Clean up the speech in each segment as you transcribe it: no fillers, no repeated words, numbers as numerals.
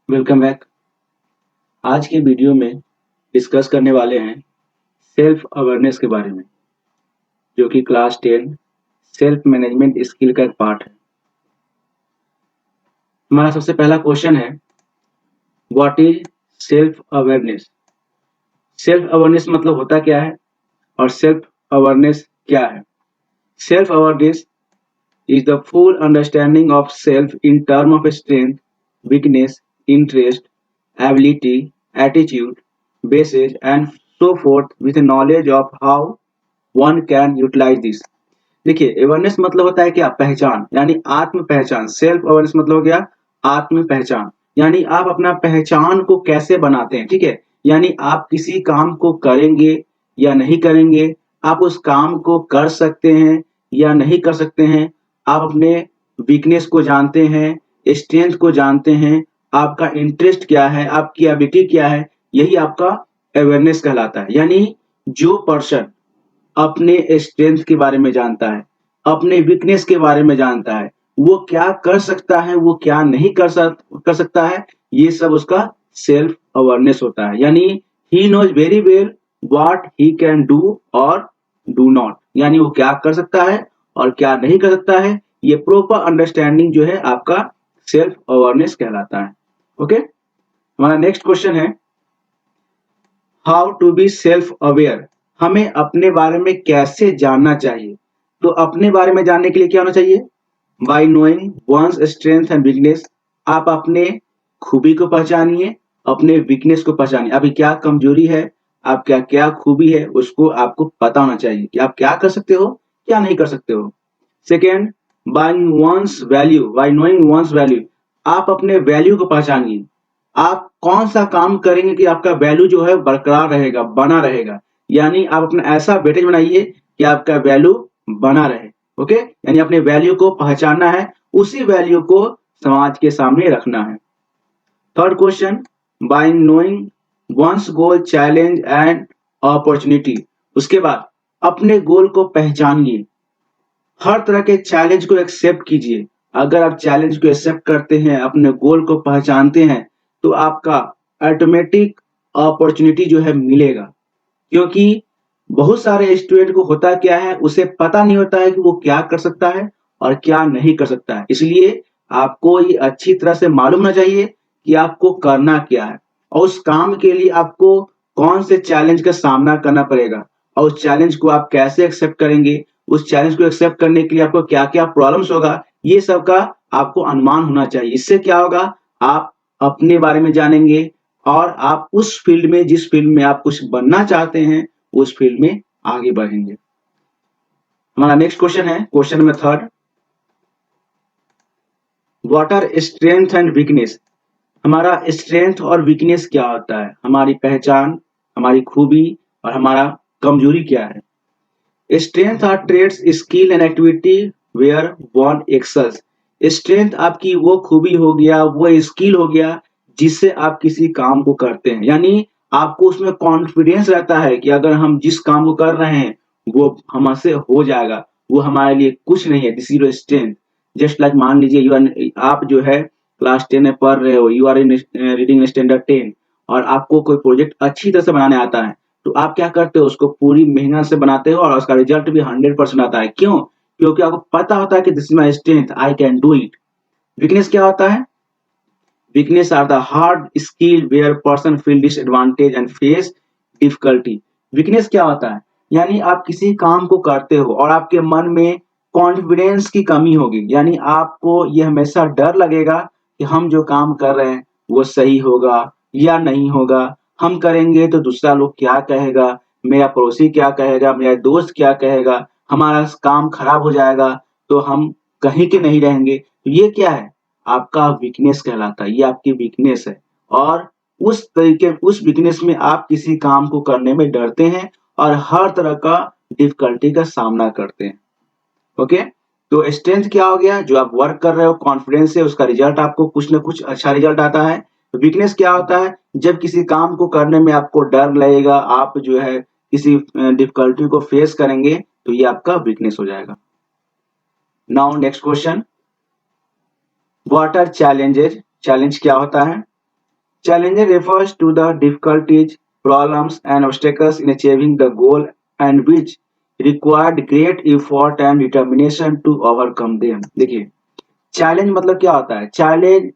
Welcome back. आज के video में डिस्कस करने वाले हैं सेल्फ अवेयरनेस के बारे में, जो कि क्लास 10 सेल्फ मैनेजमेंट स्किल का एक पार्ट है। हमारा सबसे पहला क्वेश्चन है, what is self awareness. Self awareness मतलब होता क्या है और सेल्फ अवेयरनेस क्या है। Self awareness is the full understanding of self in term of strength, weakness, interest, ability, attitude, basis and so forth with knowledge of how one can utilize this। देखिए, awareness मतलब होता है क्या, पहचान, यानी आत्म पहचान। सेल्फ अवेयरनेस मतलब हो गया आत्म पहचान, यानी आप अपना पहचान को कैसे बनाते हैं। ठीक है, यानी आप किसी काम को करेंगे या नहीं करेंगे, आप उस काम को कर सकते हैं या नहीं कर सकते हैं, आप अपने वीकनेस को जानते हैं, स्ट्रेंथ को जानते हैं, आपका इंटरेस्ट क्या है, आपकी एबिलिटी क्या है, यही आपका अवेयरनेस कहलाता है। यानी जो पर्सन अपने स्ट्रेंथ के बारे में जानता है, अपने वीकनेस के बारे में जानता है, वो क्या कर सकता है, वो क्या नहीं कर सकता है, ये सब उसका सेल्फ अवेयरनेस होता है। यानी he knows very well what he can do और डू नॉट, यानी वो क्या कर सकता है और क्या नहीं कर सकता है। ये प्रॉपर अंडरस्टैंडिंग जो है आपका सेल्फ अवेयरनेस कहलाता है। ओके, हमारा नेक्स्ट क्वेश्चन है, how to be self aware. हमें अपने बारे में कैसे जानना चाहिए। तो अपने बारे में जानने के लिए क्या होना चाहिए, by knowing one's strength and weakness. आप अपने खूबी को पहचानिए, अपने वीकनेस को पहचानिए। अभी क्या कमजोरी है, आप क्या क्या खूबी है, उसको आपको पता होना चाहिए कि आप क्या कर सकते हो, क्या नहीं कर सकते हो। Second, by knowing one's value. आप अपने वैल्यू को पहचानिए। आप कौन सा काम करेंगे कि आपका वैल्यू जो है बरकरार रहेगा, बना रहेगा। यानी आप अपना ऐसा वेटेज बनाइए कि आपका वैल्यू बना रहे। ओके, यानी अपने वैल्यू को पहचानना है, उसी वैल्यू को समाज के सामने रखना है। Third question, by knowing one's goal challenge and opportunity. उसके बाद अपने गोल को पहचानिए, हर तरह के चैलेंज को एक्सेप्ट कीजिए। अगर आप चैलेंज को एक्सेप्ट करते हैं, अपने गोल को पहचानते हैं, तो आपका ऑटोमेटिक अपॉर्चुनिटी जो है मिलेगा। क्योंकि बहुत सारे स्टूडेंट को होता क्या है, उसे पता नहीं होता है कि वो क्या कर सकता है और क्या नहीं कर सकता है। इसलिए आपको ये अच्छी तरह से मालूम होना चाहिए कि आपको करना क्या है और उस काम के लिए आपको कौन से चैलेंज का सामना करना पड़ेगा और उस चैलेंज को आप कैसे एक्सेप्ट करेंगे, उस चैलेंज को एक्सेप्ट करने के लिए आपको क्या-क्या प्रॉब्लम्स होगा, ये सब का आपको अनुमान होना चाहिए। इससे क्या होगा, आप अपने बारे में जानेंगे और आप उस फील्ड में, जिस फील्ड में आप कुछ बनना चाहते हैं, उस फील्ड में आगे बढ़ेंगे। हमारा नेक्स्ट क्वेश्चन है, question number third, what are strength and weakness. हमारा स्ट्रेंथ और वीकनेस क्या होता है, हमारी पहचान, हमारी खूबी और हमारा कमजोरी क्या है। Strength are traits, skill and activity where one excels. Strength आपकी वो खूबी हो गया, वो स्किल हो गया जिससे आप किसी काम को करते हैं। यानी आपको उसमें कॉन्फिडेंस रहता है कि अगर हम जिस काम को कर रहे हैं वो हमसे हो जाएगा, वो हमारे लिए कुछ नहीं है। This is your strength. Just like मान लीजिए आप जो है क्लास 10 में पढ़ रहे हो, you are in reading standard 10 और आपको कोई प्रोजेक्ट अच्छी तरह से बनाने आता है, तो आप क्या करते हो, उसको पूरी मेहनत से बनाते हो और उसका रिजल्ट भी 100% आता है। क्यों? क्योंकि आपको पता होता है कि this is my strength, I can do it. Weakness क्या होता है, weakness are the hard skill where person feel disadvantage and face difficulty. Weakness क्या होता है, यानी आप किसी काम को करते हो और आपके मन में कॉन्फिडेंस की कमी होगी, यानी आपको ये हमेशा डर लगेगा कि हम जो काम कर रहे हैं वो सही होगा या नहीं होगा, हम करेंगे तो दूसरा लोग क्या कहेगा, मेरा पड़ोसी क्या कहेगा, मेरा दोस्त क्या कहेगा, हमारा काम खराब हो जाएगा, तो हम कहीं के नहीं रहेंगे। तो ये क्या है, आपका वीकनेस कहलाता है, ये आपकी वीकनेस है। और उस वीकनेस में आप किसी काम को करने में डरते हैं और हर तरह का डिफिकल्टी का सामना करते हैं। ओके, तो स्ट्रेंथ क्या हो गया, जो आप वर्क कर रहे हो कॉन्फिडेंस से, उसका रिजल्ट आपको कुछ ना कुछ अच्छा रिजल्ट आता है। वीकनेस क्या होता है, जब किसी काम को करने में आपको डर लगेगा, आप जो है किसी डिफिकल्टी को फेस करेंगे, तो ये आपका वीकनेस हो जाएगा। Now next question, what are challenges. Challenge क्या होता है, Challenger refers to the difficulties, problems, and obstacles in achieving the goal and which required great effort and determination to overcome them. देखिए चैलेंज मतलब क्या होता है? चैलेंज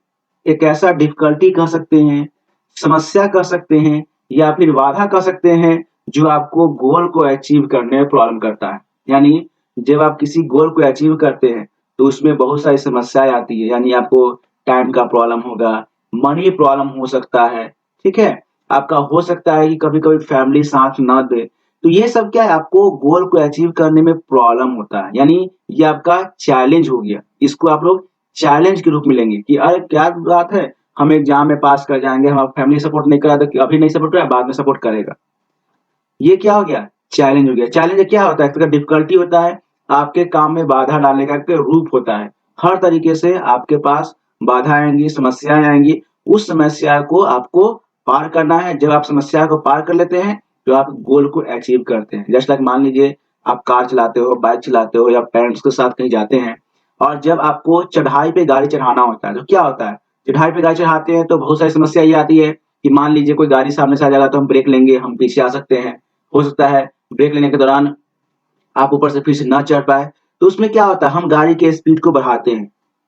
एक ऐसा डिफिकल्टी कह सकते हैं, समस्या कह सकते हैं या फिर बाधा कह सकते हैं जो आपको गोल को अचीव करने में प्रॉब्लम करता है। यानी जब आप किसी गोल को अचीव करते हैं तो उसमें बहुत सारी समस्याएं आती है। यानी आपको टाइम का प्रॉब्लम होगा, मनी प्रॉब्लम हो सकता है, ठीक है? आपका हो सकता है कि कभी-कभी फैमिली साथ ना दे। तो ये सब क्या है, आपको गोल को अचीव करने में प्रॉब्लम होता है। यानी ये आपका चैलेंज हो गया। इसको आप लोग चैलेंज के रूप में लेंगे कि अरे क्या बात है, हम एग्जाम में पास कर जाएंगे, हमारा फैमिली सपोर्ट नहीं करा तो अभी नहीं सपोर्ट करा, बाद में सपोर्ट करेगा। ये क्या हो गया? चैलेंज हो गया। चैलेंज क्या होता है? एक तरह का डिफिकल्टी होता है, आपके काम में बाधा डालने का एक रूप होता है। हर तरीके से आपके पास बाधा आएंगी, समस्याएं आएंगी, उस समस्या को आपको पार करना है। जब आप समस्या को पार कर लेते हैं तो आप गोल को अचीव करते हैं। जस्ट लाइक मान लीजिए आप कार चलाते हो, बाइक चलाते हो या पेरेंट्स के साथ कहीं जाते हैं और जब आपको चढ़ाई पे गाड़ी चढ़ाना होता है तो क्या होता है? चढ़ाई पे गाड़ी चढ़ाते हैं तो बहुत सारी समस्या ये आती है कि मान लीजिए कोई गाड़ी सामने से आ जाएगा तो हम ब्रेक लेंगे, हम पीछे आ सकते हैं। हो सकता है ब्रेक लेने के दौरान आप ऊपर से फिर से ना चढ़ पाए, तो उसमें क्या होता है, हम गाड़ी के स्पीड को बढ़ाते हैं,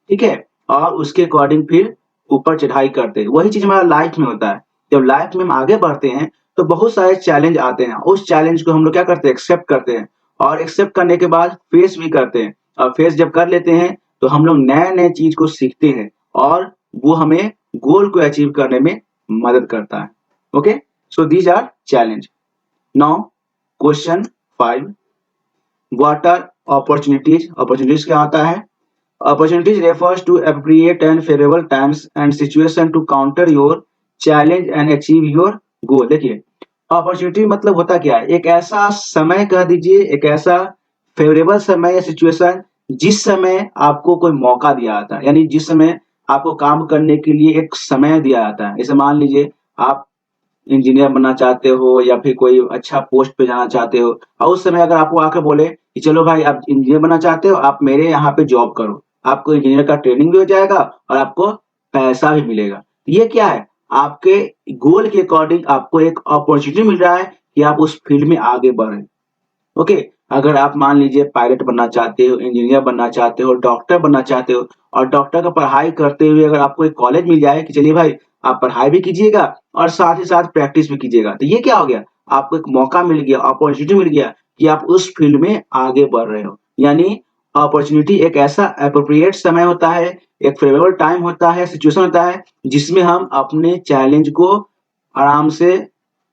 ठीक है? और उसके अकॉर्डिंग फिर ऊपर चढ़ाई करते हैं। वही चीज हमारा लाइफ में होता है। जब लाइफ में हम आगे बढ़ते हैं तो बहुत सारे चैलेंज आते हैं। उस चैलेंज को हम लोग क्या करते हैं? एक्सेप्ट करते हैं और एक्सेप्ट करने के बाद फेस भी करते हैं। और फेस जब कर लेते हैं तो हम लोग नए-नए चीज को सीखते हैं और वो हमें गोल को अचीव करने में मदद करता है। Okay? So these are challenge. Now question 5, what are opportunities? Opportunities क्या होता है? Opportunities refers to appropriate and favorable times and situation to counter your challenge and achieve your goal। देखिए अपॉर्चुनिटी मतलब होता क्या है? एक ऐसा समय कह दीजिए, एक ऐसा फेवरेबल समय या सिचुएशन जिस समय आपको कोई मौका दिया जाता है। यानी जिस समय आपको काम करने के लिए एक समय दिया जाता है। जैसे मान लीजिए आप इंजीनियर बनना चाहते हो या फिर कोई अच्छा पोस्ट पे जाना चाहते हो और उस समय अगर आपको आकर बोले कि चलो भाई आप इंजीनियर बनना चाहते हो, आप मेरे यहाँ पे जॉब करो, आपको इंजीनियर का ट्रेनिंग भी हो जाएगा और आपको पैसा भी मिलेगा। ये क्या है? आपके गोल के अकॉर्डिंग आपको एक अपॉर्चुनिटी मिल रहा है कि आप उस फील्ड में आगे बढ़े। ओके, अगर आप मान लीजिए पायलट बनना चाहते हो, इंजीनियर बनना चाहते हो, डॉक्टर बनना चाहते हो और डॉक्टर का पढ़ाई करते हुए अगर आपको एक कॉलेज मिल जाए कि चलिए भाई आप पढ़ाई भी कीजिएगा और साथ ही साथ प्रैक्टिस भी कीजिएगा, तो ये क्या हो गया? आपको एक मौका मिल गया, अपॉर्चुनिटी मिल गया कि आप उस फील्ड में आगे बढ़ रहे हो। यानी अपॉर्चुनिटी एक ऐसा एप्रोप्रिएट समय होता है, एक फेवरेबल टाइम होता है, सिचुएशन होता है जिसमें हम अपने चैलेंज को आराम से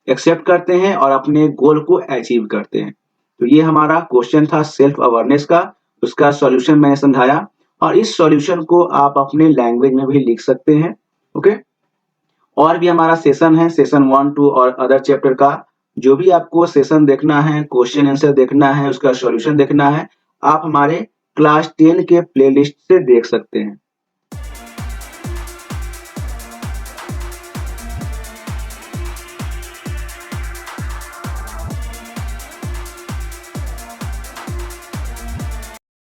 एक्सेप्ट करते हैं और अपने गोल को अचीव करते हैं। तो ये हमारा क्वेश्चन था सेल्फ अवेयरनेस का, उसका सॉल्यूशन मैंने समझाया और इस सॉल्यूशन को आप अपने लैंग्वेज में भी लिख सकते हैं। ओके, और भी हमारा सेशन है, सेशन 1, 2 और अदर चैप्टर का। जो भी आपको सेशन देखना है, क्वेश्चन आंसर देखना है, उसका सॉल्यूशन देखना है, आप हमारे क्लास 10 के प्लेलिस्ट से देख सकते हैं।